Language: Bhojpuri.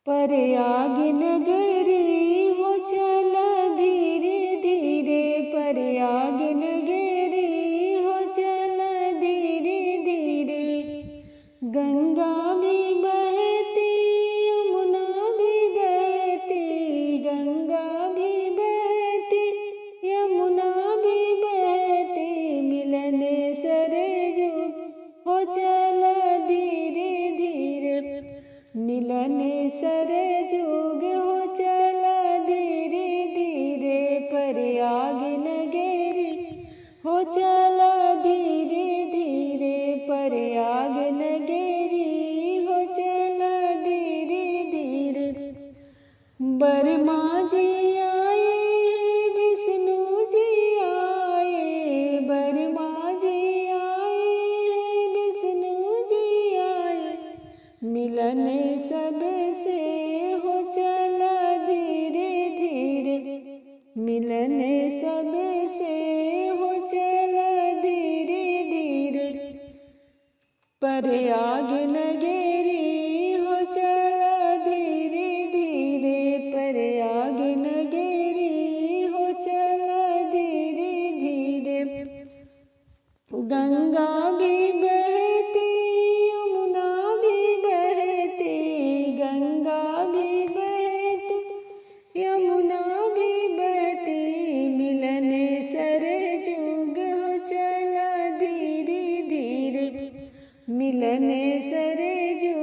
प्रयाग नगरी हो चला धीरे धीरे, प्रयाग नगरी हो चला धीरे धीरे। गंगा भी बहती यमुना भी बहती, गंगा भी बहती यमुना भी बहती, मिलन सरजू हो चला धीरे धीरे, मिलन सरजूग हो चला धीरे धीरे। प्रयाग नगरी हो चला धीरे धीरे, प्रयाग नगरी हो चला धीरे धीरे। बर्मा जी आए विष्णु जी आए, बर्मा जी आए विष्णु जी आए, मिलन सबसे हो चला धीरे धीरे, मिलन सबसे हो चला धीरे धीरे। प्रयाग नगरी हो चला धीरे धीरे, प्रयाग नगरी हो चला धीरे धीरे। गंगा भी बहती यमुना भी बहती, गंगा भी बहती यमुना भी बहती, मिलन सरजूग हो चला धीरे धीरे, मिलन सरजू